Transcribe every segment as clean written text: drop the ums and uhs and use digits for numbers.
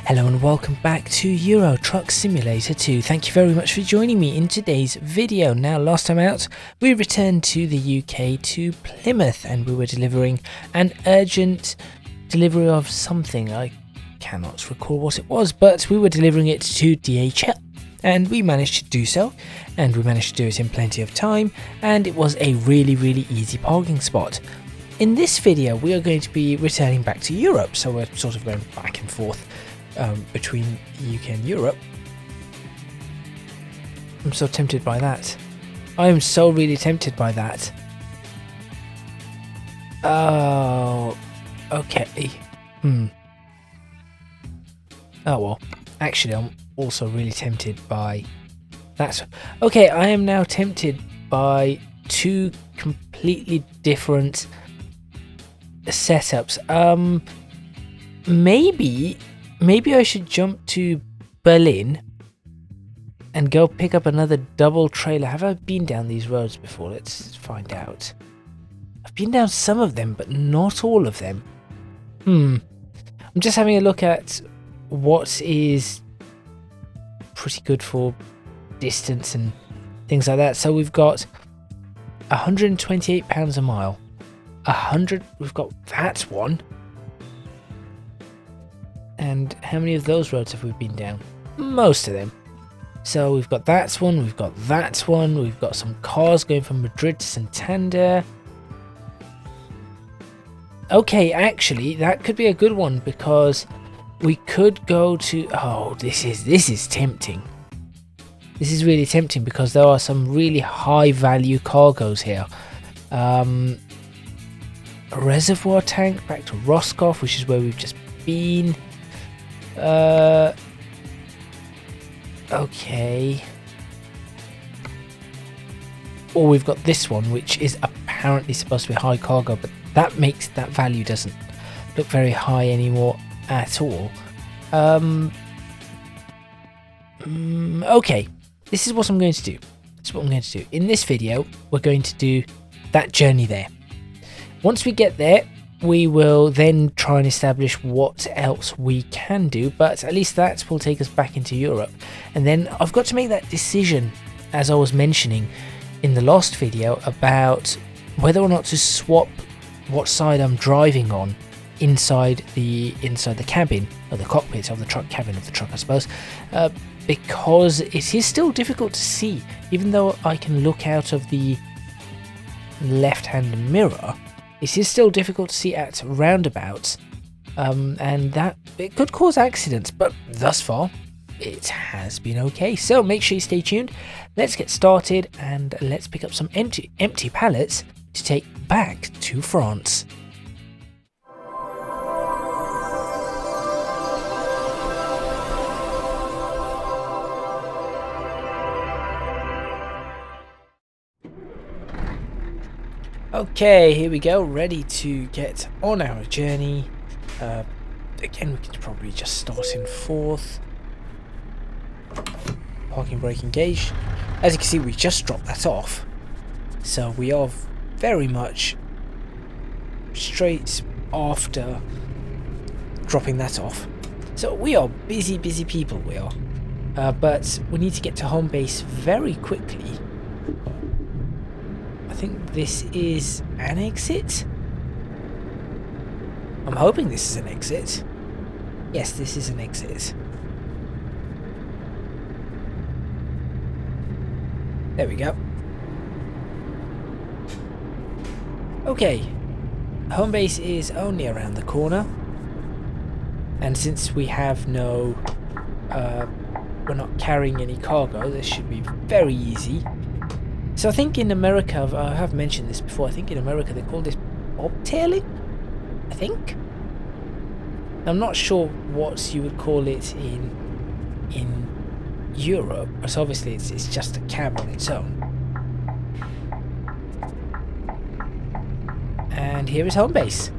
Hello and welcome back to Euro Truck Simulator 2. Thank you very much for joining me in today's video. Now, last time out, we returned to the UK to Plymouth and we were delivering an urgent delivery of something. I cannot recall what it was, but we were delivering it to DHL. And we managed to do so, and we managed to do it in plenty of time, and it was a really easy parking spot. In this video, we are going to be returning back to Europe, so we're sort of going back and forth between UK and Europe. I'm so tempted by that. I am so really tempted by that. Oh, okay. Oh well, actually I'm also really tempted by that. Okay, I am now tempted by two completely different setups. Maybe I should jump to Berlin and go pick up another double trailer. Have I been down these roads before? Let's find out. I've been down some of them, but not all of them. I'm just having a look at what is pretty good for distance and things like that. So we've got £128 a mile. We've got that one. And how many of those roads have we been down? Most of them. So we've got that one, we've got that one, we've got some cars going from Madrid to Santander. Okay, actually, that could be a good one because we could go to... Oh, this is tempting. This is really tempting because there are some really high value cargoes here. A reservoir tank back to Roscoff, which is where we've just been. Okay. Or we've got this one, which is apparently supposed to be high cargo, but that makes that value doesn't look very high anymore at all. Okay, this is what I'm going to do. In this video, we're going to do that journey there. Once we get there, we will then try and establish what else we can do, but at least that will take us back into Europe. And then I've got to make that decision, as I was mentioning in the last video, about whether or not to swap what side I'm driving on inside the cabin, or the cockpit of the truck, cabin of the truck I suppose, because it is still difficult to see. Even though I can look out of the left-hand mirror, it is still difficult to see at roundabouts, and that it could cause accidents, but thus far it has been okay. So make sure you stay tuned. Let's get started and let's pick up some empty pallets to take back to France. Okay, here we go, ready to get on our journey. Again, we could probably just start in fourth. Parking brake engaged. As you can see, we just dropped that off. So we are very much straight after dropping that off. So we are busy people, we are. But we need to get to home base very quickly. I think this is an exit. I'm hoping this is an exit. Yes, this is an exit. There we go. Okay. Home base is only around the corner. And since we have no... we're not carrying any cargo, this should be very easy. So I think in America, I have mentioned this before, I think in America they call this bobtailing, I think. I'm not sure what you would call it in Europe, but obviously it's just a cab on its own. And here is home base.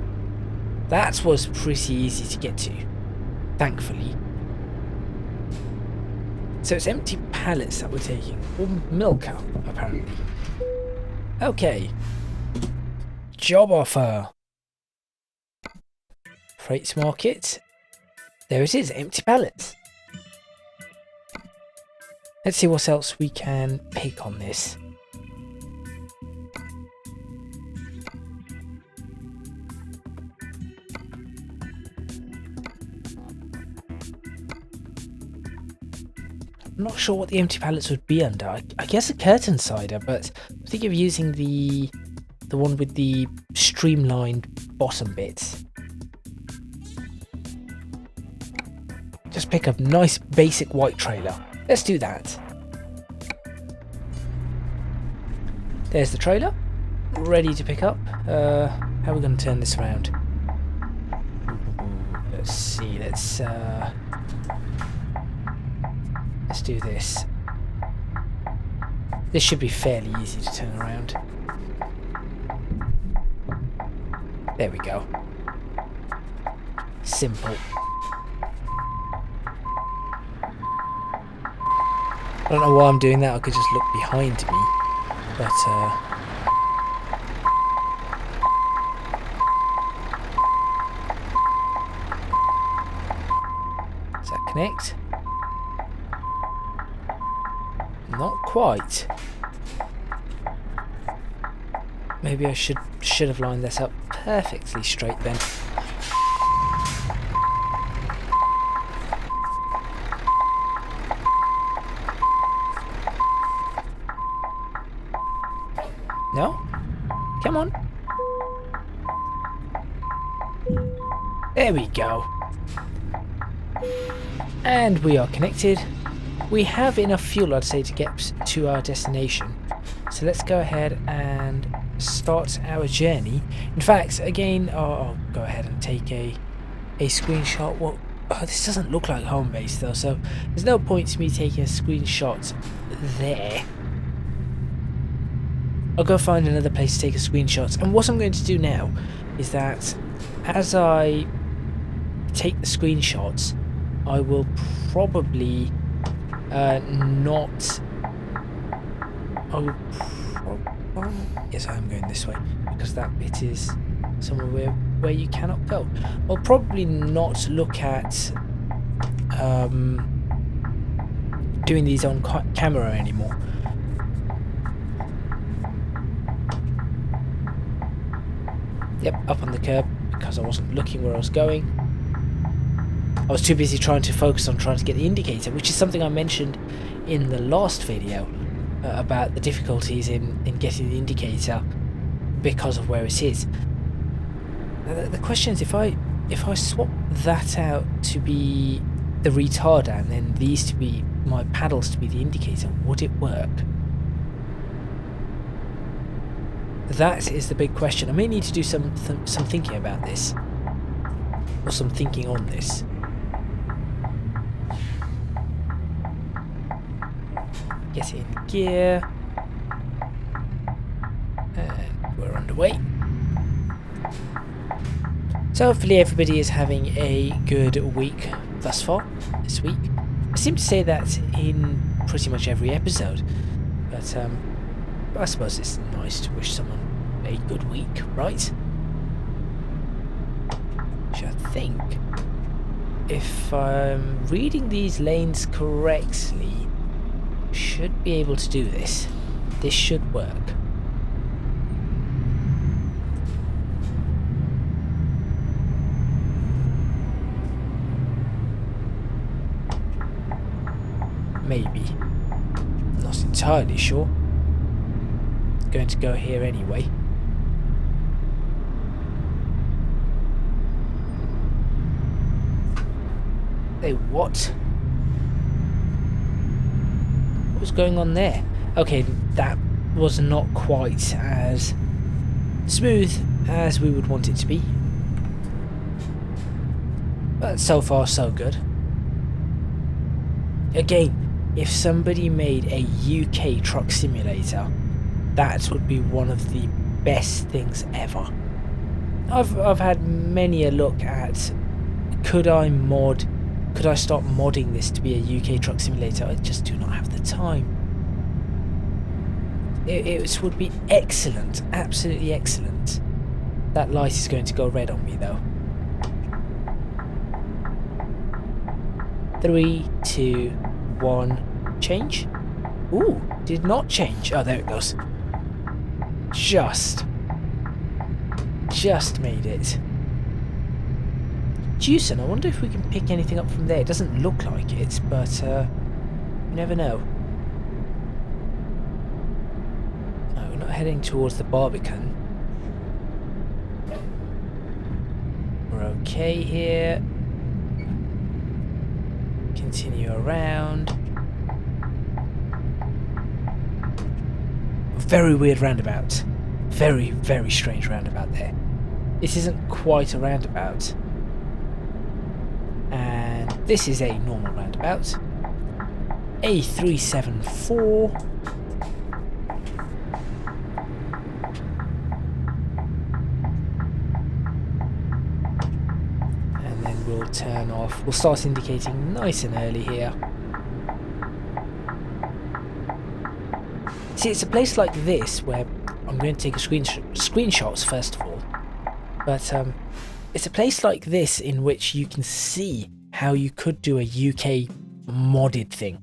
That was pretty easy to get to, thankfully. So it's empty pallets that we're taking, or milk apparently. Okay. Job offer. Freights market. There it is, empty pallets. Let's see what else we can pick on this. I'm not sure what the empty pallets would be under. I guess a curtain cider, but I think of using the one with the streamlined bottom bits. Just pick up nice basic white trailer. Let's do that. There's the trailer, ready to pick up. How are we going to turn this around? Let's see. Let's do this. This should be fairly easy to turn around. There we go. Simple. I don't know why I'm doing that. I could just look behind me, but does that connect? Not quite. Maybe I should have lined this up perfectly straight then. No? Come on. There we go. And we are connected. We have enough fuel, I'd say, to get to our destination. So let's go ahead and start our journey. In fact, again, I'll go ahead and take a screenshot. Well, this doesn't look like home base though, so there's no point to me taking a screenshot there. I'll go find another place to take a screenshot. And what I'm going to do now is that as I take the screenshots, I will probably yes, I am going this way because that bit is somewhere where you cannot go. I'll probably not look at doing these on camera anymore. Yep, up on the curb because I wasn't looking where I was going. I was too busy trying to focus on trying to get the indicator, which is something I mentioned in the last video about the difficulties in getting the indicator because of where it is. Now, the question is, if I swap that out to be the retarder and then these to be my paddles to be the indicator, would it work? That is the big question. I may need to do some thinking about this, or some thinking on this. Get in gear, and we're underway. So hopefully everybody is having a good week thus far this week. I seem to say that in pretty much every episode, but I suppose it's nice to wish someone a good week, right? Which I think, if I'm reading these lanes correctly, should be able to do this. This should work. Maybe. Not entirely sure. Going to go here anyway. Hey, what? What was going on there? Okay, that was not quite as smooth as we would want it to be. But so far, so good. Again, if somebody made a UK truck simulator, that would be one of the best things ever. I've had many a look at could I start modding this to be a UK truck simulator. I just do not have the time. It would be excellent, absolutely excellent. That light is going to go red on me though. 3, 2, 1, change. Ooh, did not change. Oh, there it goes. Just made it. Juicin, I wonder if we can pick anything up from there. It doesn't look like it, but you never know. No, we're not heading towards the Barbican. We're okay here. Continue around. Very weird roundabout. Very, very strange roundabout there. This isn't quite a roundabout. And this is a normal roundabout. A374. And then we'll turn off. We'll start indicating nice and early here. See, it's a place like this where I'm going to take a screenshots first of all. But it's a place like this in which you can see how you could do a UK modded thing.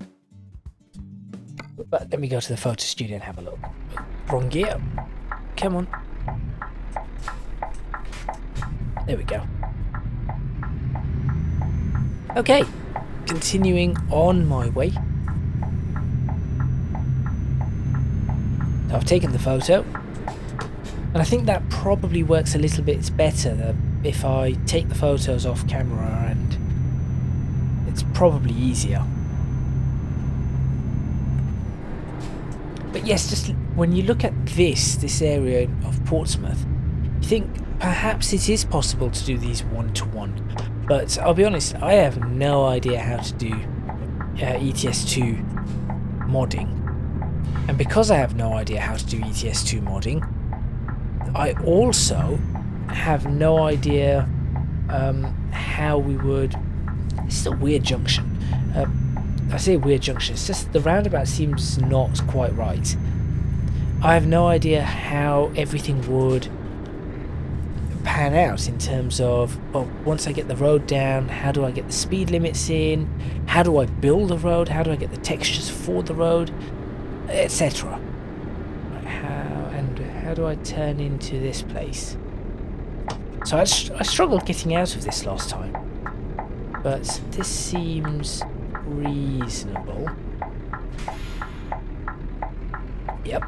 But let me go to the photo studio and have a look. Wrong gear. Come on. There we go. Okay, continuing on my way. I've taken the photo, and I think that probably works a little bit better if I take the photos off camera, and it's probably easier. But yes, just when you look at this area of Portsmouth, you think perhaps it is possible to do these one-to-one. But I'll be honest, I have no idea how to do ETS2 modding. And because I have no idea how to do ETS2 modding, I also have no idea how we would... This is a weird junction. I say weird junction, it's just the roundabout seems not quite right. I have no idea how everything would pan out in terms of, well, once I get the road down, how do I get the speed limits in? How do I build a road? How do I get the textures for the road? Etc. How do I turn into this place? So I struggled getting out of this last time, but this seems reasonable. Yep.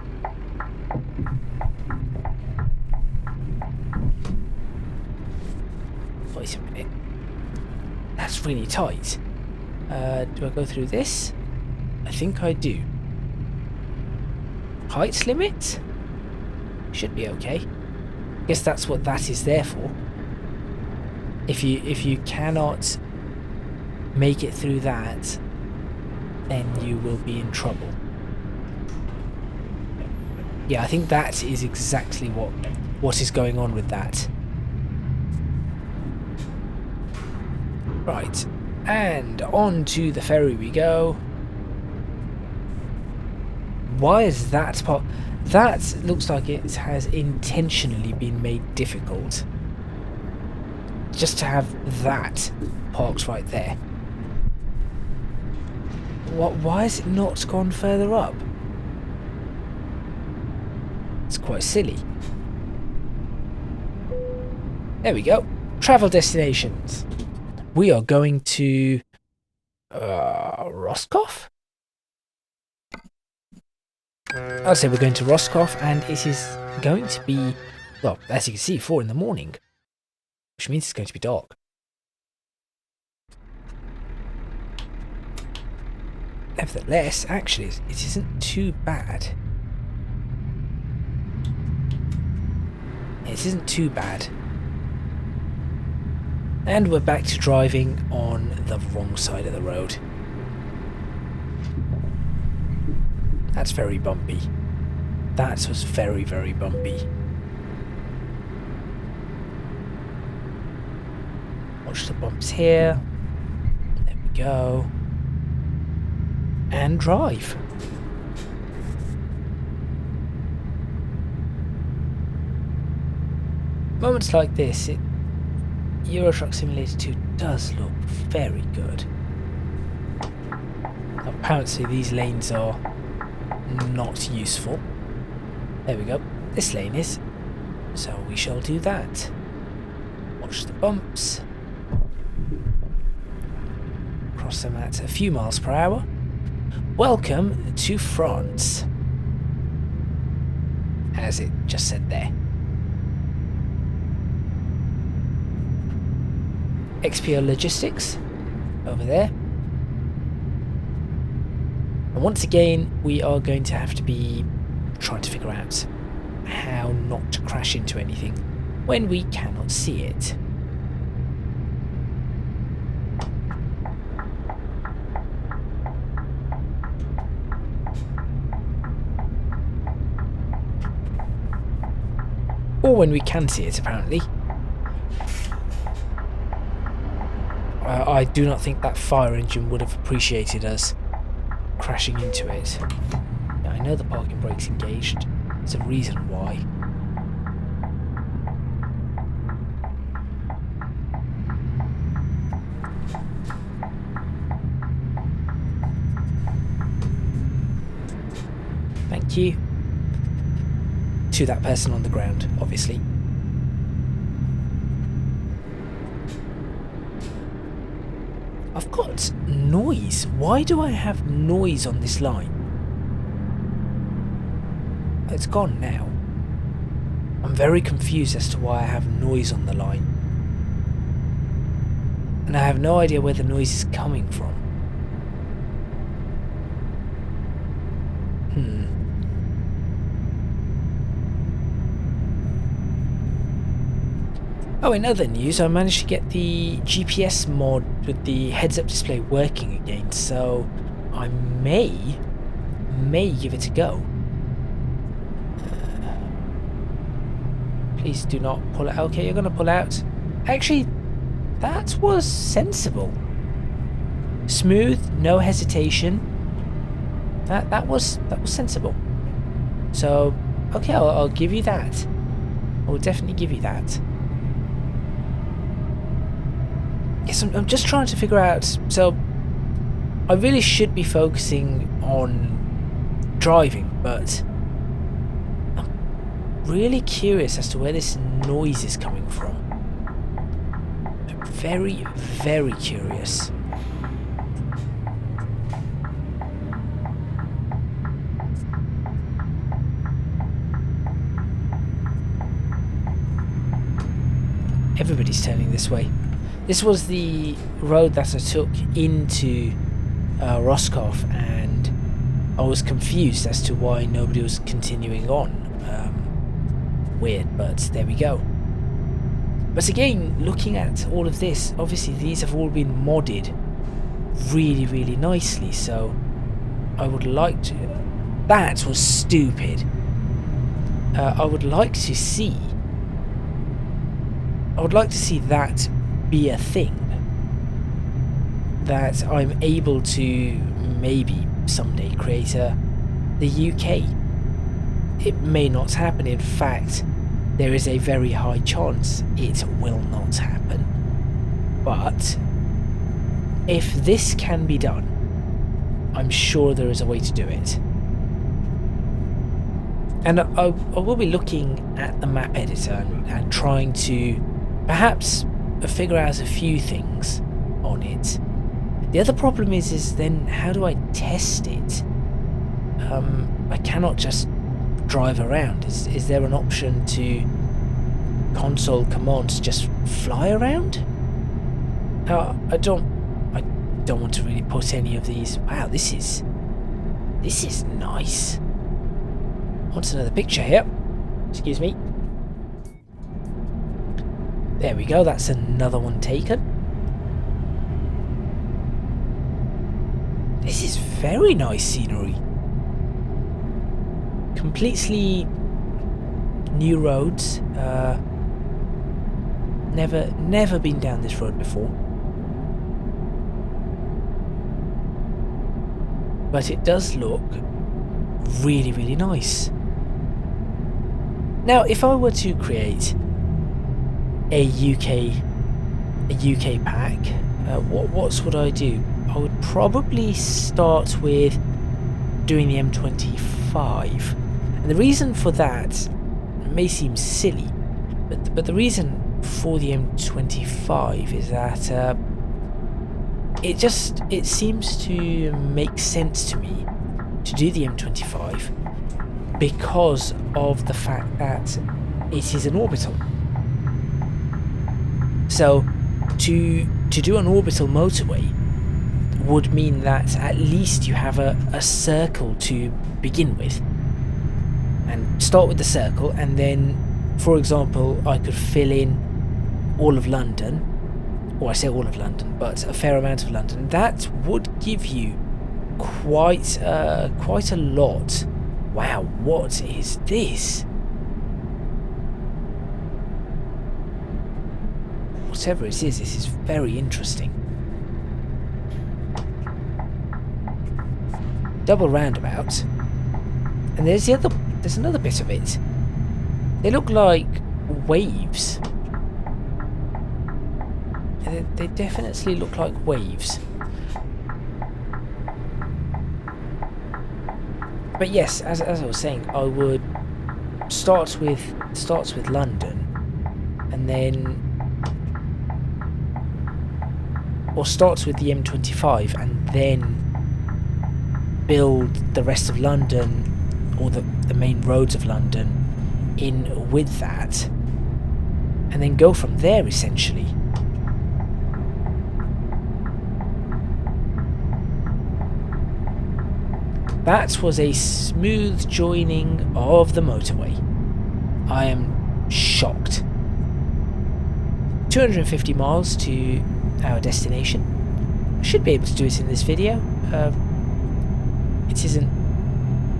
Wait a minute. That's really tight. Do I go through this? I think I do. Height limit? Should be okay. Guess that's what that is there for. If you cannot make it through that, then you will be in trouble. Yeah, I think that is exactly what is going on with that. Right, and on to the ferry we go. Why is that part? That looks like it has intentionally been made difficult. Just to have that parked right there. Why has it not gone further up? It's quite silly. There we go. Travel destinations. We are going to Roscoff? I'll say we're going to Roscoff, and it is going to be, well, as you can see, 4 in the morning, which means it's going to be dark. Nevertheless, actually, it isn't too bad. It isn't too bad. And we're back to driving on the wrong side of the road. That's very bumpy. That was very, very bumpy. Watch the bumps here. There we go. And drive. Moments like this, Euro Truck Simulator 2 does look very good. Apparently these lanes are not useful. There we go. This lane is. So we shall do that. Watch the bumps. Cross them at a few miles per hour. Welcome to France. As it just said there. XPO Logistics over there. And once again, we are going to have to be trying to figure out how not to crash into anything when we cannot see it. Or when we can see it, apparently. I do not think that fire engine would have appreciated us crashing into it. Now, I know the parking brake's engaged. There's a reason why. Thank you. To that person on the ground, obviously. I've got noise. Why do I have noise on this line? It's gone now. I'm very confused as to why I have noise on the line. And I have no idea where the noise is coming from. Oh, in other news, I managed to get the GPS mod with the heads-up display working again, so I may give it a go. Please do not pull out. Okay, you're going to pull out. Actually, that was sensible. Smooth, no hesitation. That was sensible. So, okay, I'll give you that. I will definitely give you that. Yes, I'm just trying to figure out. So, I really should be focusing on driving, but I'm really curious as to where this noise is coming from. I'm very, very curious. Everybody's turning this way. This was the road that I took into Roscoff, and I was confused as to why nobody was continuing on. Weird, but there we go. But again, looking at all of this, obviously these have all been modded really, really nicely, so I would like to... That was stupid. I would like to see that be a thing, that I'm able to maybe someday create the UK. It may not happen. In fact, there is a very high chance it will not happen. But if this can be done, I'm sure there is a way to do it. And I will be looking at the map editor and trying to perhaps figure out a few things on it. The other problem is then how do I test it? I cannot just drive around. Is there an option to console commands just fly around? I don't want to really put any of these. Wow, this is nice. I want another picture here. Excuse me. There we go, that's another one taken. This is very nice scenery. Completely new roads. Never been down this road before. But it does look really, really nice. Now, if I were to create a UK pack, what would I do? I would probably start with doing the M25. And the reason for that may seem silly, but the reason for the M25 is that it seems to make sense to me to do the M25 because of the fact that it is an orbital. So to do an orbital motorway would mean that at least you have a circle to begin with, and start with the circle, and then, for example, I could fill in all of London, or I say all of London, but a fair amount of London. That would give you quite a lot. Wow, what is this? Whatever it is, this is very interesting. Double roundabout, and there's another bit of it. They look like waves. They definitely look like waves. But yes, as I was saying, I would starts with London, and then, or starts with the M25 and then build the rest of London, or the main roads of London, in with that, and then go from there essentially. That was a smooth joining of the motorway. I am shocked. 250 miles to our destination. I should be able to do it in this video. It isn't...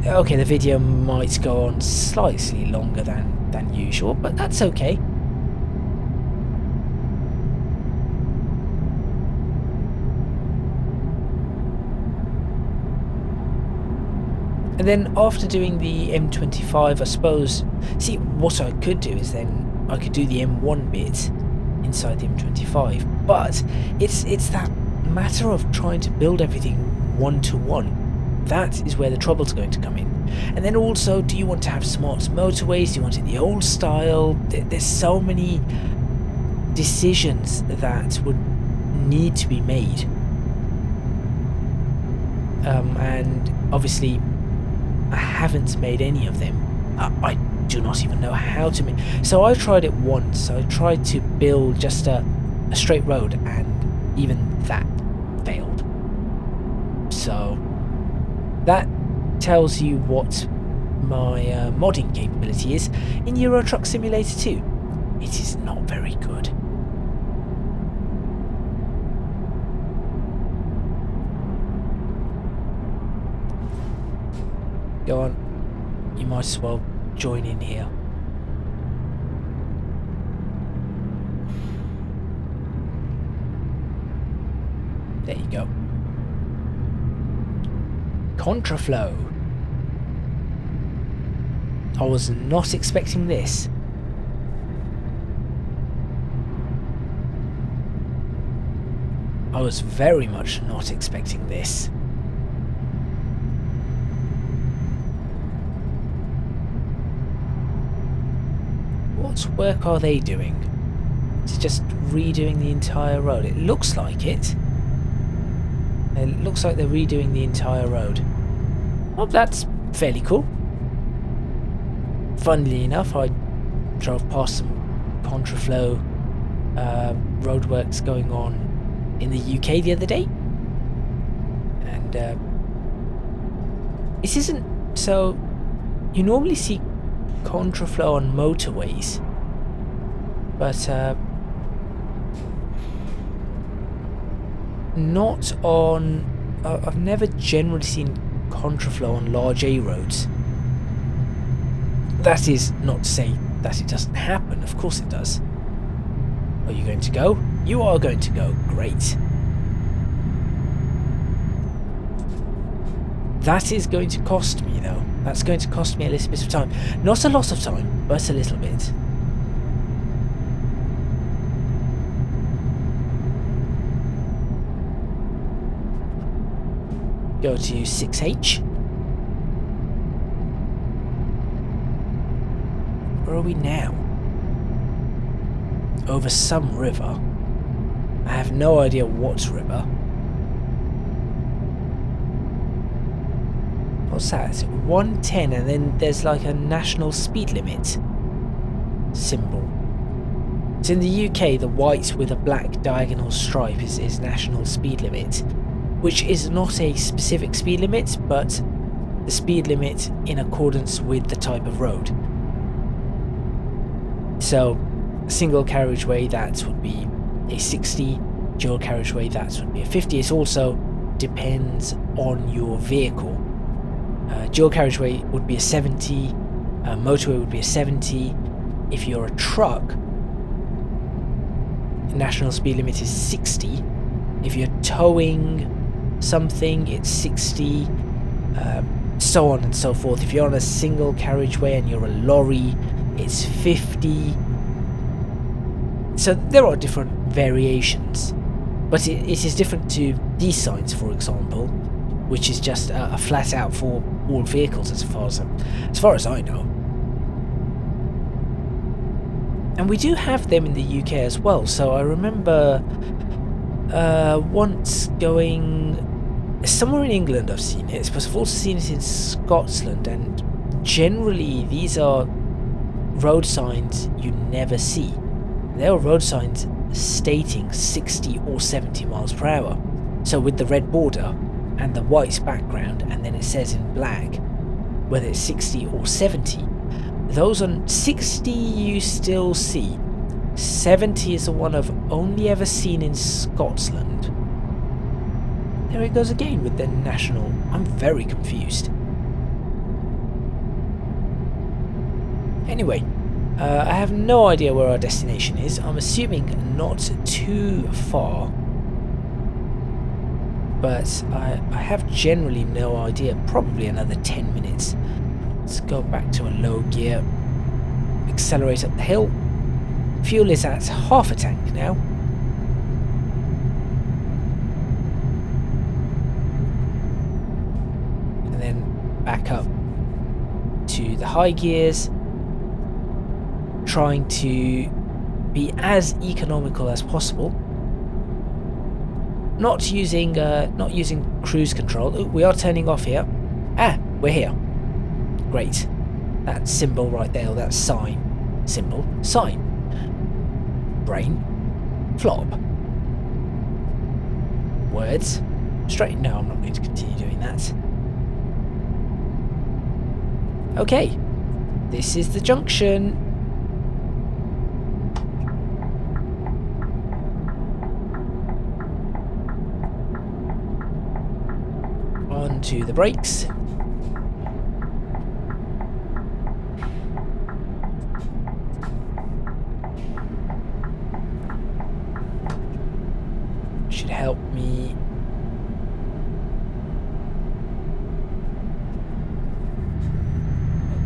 Okay, the video might go on slightly longer than usual, but that's okay. And then after doing the M25, I suppose... See, what I could do is then I could do the M1 bit inside the M25. But it's that matter of trying to build everything one-to-one. That is where the trouble's going to come in. And then also, do you want to have smart motorways? Do you want it the old style? There's so many decisions that would need to be made. And obviously, I haven't made any of them. I do not even know how to make. So I tried it once. I tried to build just a straight road, and even that failed. So that tells you what my modding capability is in Euro Truck Simulator 2. It is not very good. Go on, you might as well join in here. There you go. Contraflow. I was not expecting this. I was very much not expecting this. What work are they doing? It's just redoing the entire road. It looks like it. It looks like they're redoing the entire road. Well, that's fairly cool. Funnily enough, I drove past some contraflow roadworks going on in the UK the other day. And this isn't... So, you normally see contraflow on motorways, but not on... I've never generally seen contraflow on large A roads. That is not to say that it doesn't happen. Of course it does. Are you going to go? You are going to go. Great. That is going to cost me, though. That's going to cost me a little bit of time. Not a lot of time, but a little bit. go to 6H. Where are we now? Over some river. I have no idea what river. What's that? 110, and then there's like a national speed limit symbol. So in the UK, the white with a black diagonal stripe is national speed limit, which is not a specific speed limit, but the speed limit in accordance with the type of road. So single carriageway, that would be a 60, dual carriageway, that would be a 50. It also depends on your vehicle. Dual carriageway would be a 70, motorway would be a 70. If you're a truck, the national speed limit is 60. If you're towing something, it's 60, so on and so forth. If you're on a single carriageway and you're a lorry, it's 50. So there are different variations, but it is different to these signs, for example, which is just a flat out for all vehicles as far as I know. And we do have them in the UK as well. So I remember once going somewhere in England, I've seen it, but I've also seen it in Scotland, and generally these are road signs you never see. They are road signs stating 60 or 70 miles per hour. So with the red border and the white background, and then it says in black whether it's 60 or 70. Those on 60 you still see. 70 is the one I've only ever seen in Scotland. There it goes again with the national. I'm very confused. Anyway, I have no idea where our destination is. I'm assuming not too far. But I have generally no idea. Probably another 10 minutes. Let's go back to a low gear. Accelerate up the hill. Fuel is at half a tank now. And then back up to the high gears. Trying to be as economical as possible. Not using cruise control. Ooh, we are turning off here. Ah, we're here. Great. That symbol right there, or that sign. Symbol. Sign. Brain. Flop. Words. Straight. No, I'm not going to continue doing that. Okay. This is the junction. On to the brakes. Should help me.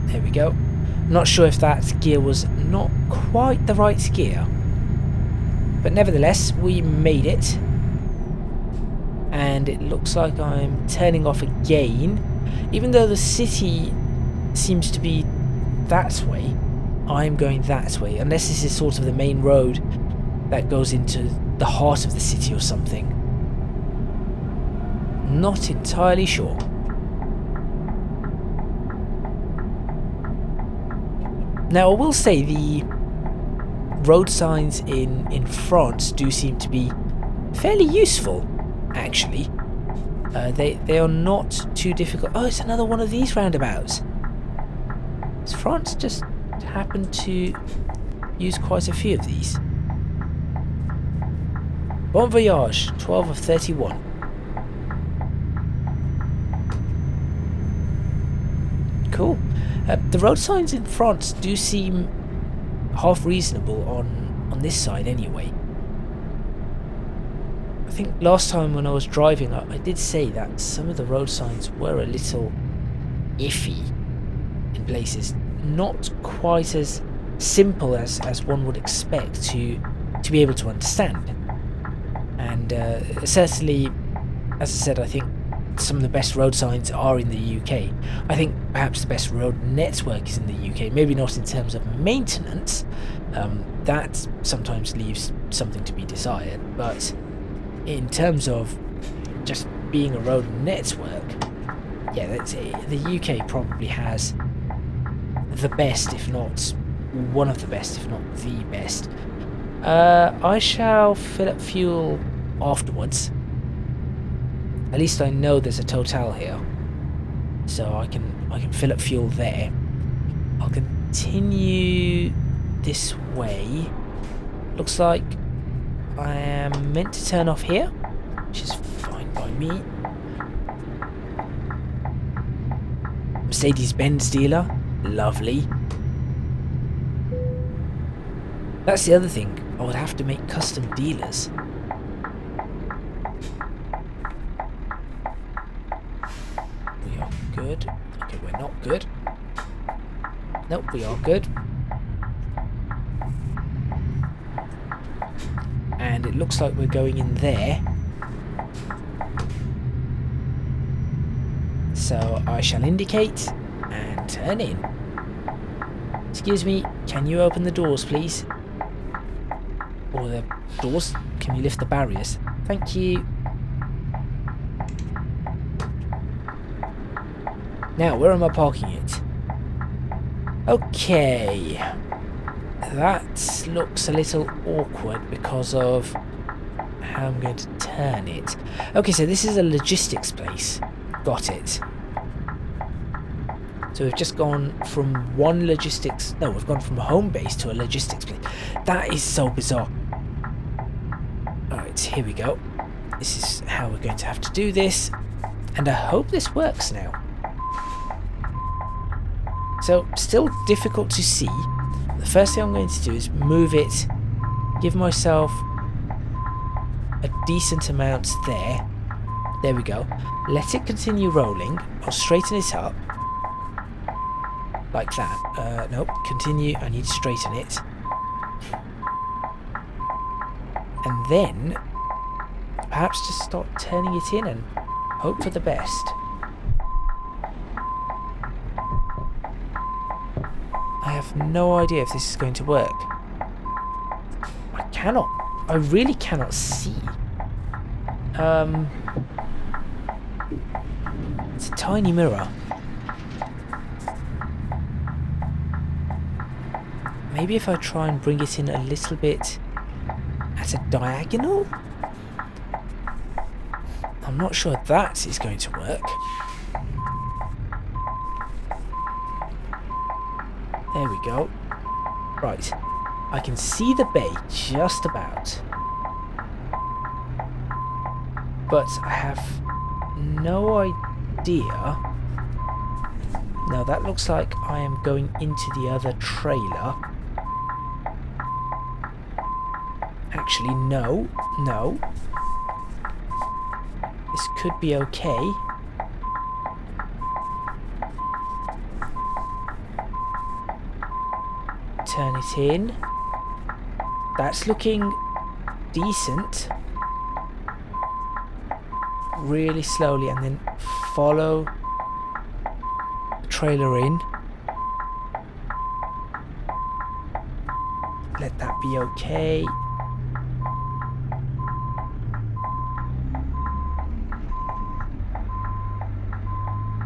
There we go. Not sure if that gear was not quite the right gear, but nevertheless we made it. And it looks like I'm turning off again. Even though the city seems to be that way, I'm going that way. Unless this is sort of the main road that goes into the heart of the city or something. Not entirely sure. Now I will say the road signs in France do seem to be fairly useful. Actually, they are not too difficult. Oh, it's another one of these roundabouts. Does France just happen to use quite a few of these? Bon voyage, 12 of 31. Cool. The road signs in France do seem half reasonable on this side anyway. I think last time when I was driving, I did say that some of the road signs were a little iffy in places. Not quite as simple as one would expect to be able to understand. And certainly, as I said, I think some of the best road signs are in the UK. I think perhaps the best road network is in the UK. Maybe not in terms of maintenance. That sometimes leaves something to be desired. But in terms of just being a road network, yeah, that's it. The UK probably has the best, if not one of the best, if not the best. I shall fill up fuel afterwards. At least I know there's a Total here, so I can fill up fuel there. I'll continue this way. Looks like I am meant to turn off here, which is fine by me. Mercedes-Benz dealer, lovely. That's the other thing. I would have to make custom dealers. We are good. Okay, we're not good. Nope, we are good. And it looks like we're going in there. So I shall indicate and turn in. Excuse me, can you open the doors, please? Or the doors? Can you lift the barriers? Thank you. Now, where am I parking it? Okay. That looks a little awkward because of how I'm going to turn it. Okay, so this is a logistics place. Got it. So we've just gone from one logistics... No, we've gone from a home base to a logistics place. That is so bizarre. Alright, here we go. This is how we're going to have to do this. And I hope this works now. So, still difficult to see. The first thing I'm going to do is move it. Give myself a decent amount there. There we go. Let it continue rolling. I'll straighten it up. Like that. Nope. Continue. I need to straighten it. And then, perhaps just start turning it in and hope for the best. I have no idea if this is going to work. I really cannot see. It's a tiny mirror. Maybe if I try and bring it in a little bit at a diagonal? I'm not sure that is going to work. There we go. Right. I can see the bay just about. But I have no idea. No, that looks like I am going into the other trailer. Actually, no. No. This could be okay. Turn it in. That's looking decent. Really slowly, and then follow the trailer in. Let that be okay.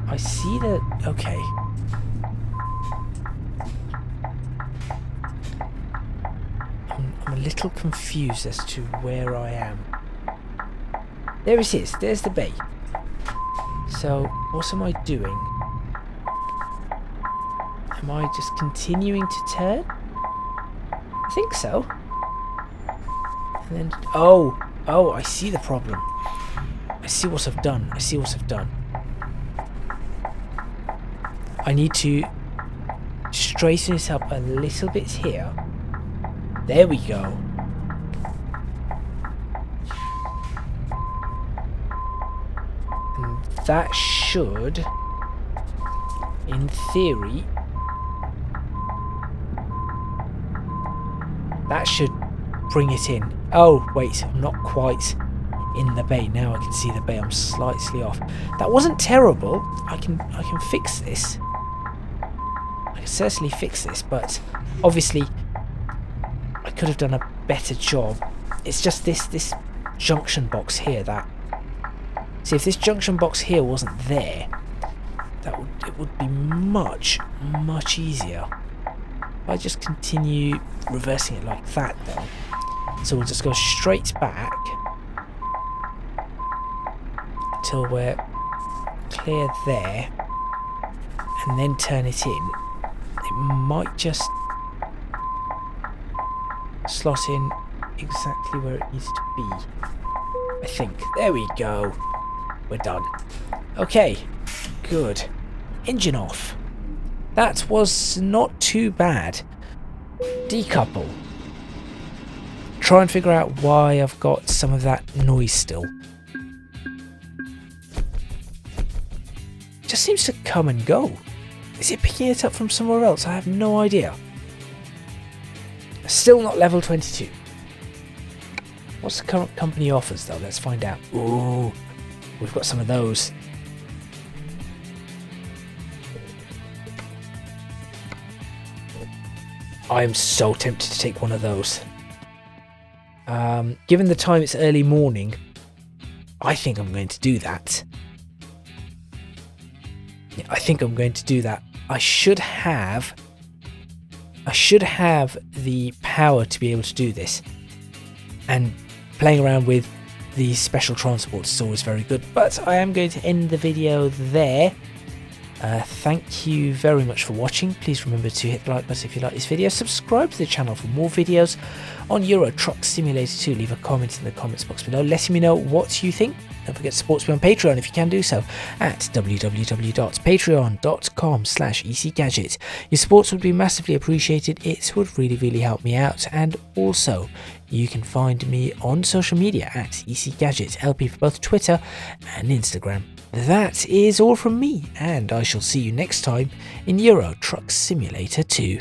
I see that. Okay. I'm a little confused as to where I am. There it is. There's the bay. So, what am I doing? Am I just continuing to turn? I think so. And then... Oh, I see the problem. I see what I've done. I need to straighten it up a little bit here. There we go. And that should, in theory, that should bring it in. Oh, wait, I'm not quite in the bay. Now I can see the bay. I'm slightly off. That wasn't terrible. I can fix this. I can certainly fix this, but obviously I could have done a better job. It's just this junction box here that... See, if this junction box here wasn't there, it would be much easier. If I just continue reversing it like that though. So we'll just go straight back until we're clear there, and then turn it in. It might just slot in exactly where it needs to be, I think. There we go. We're done. Okay, good. Engine off. That was not too bad. Decouple. Try and figure out why I've got some of that noise still. It just seems to come and go. Is it picking it up from somewhere else? I have no idea. Still not level 22. What's the current company offers though? Let's find out. Ooh, we've got some of those. I am so tempted to take one of those. Given the time it's early morning, I think I'm going to do that. Yeah, I think I'm going to do that. I should have the power to be able to do this. And playing around with the special transports is always very good. But I am going to end the video there. Thank you very much for watching. Please remember to hit the like button if you like this video. Subscribe to the channel for more videos on Euro Truck Simulator 2. Leave a comment in the comments box below letting me know what you think. Don't forget to support me on Patreon if you can do so at www.patreon.com/ECGadget. Your support would be massively appreciated. It would really help me out. And also, you can find me on social media at ECGadget LP for both Twitter and Instagram. That is all from me, and I shall see you next time in Euro Truck Simulator 2.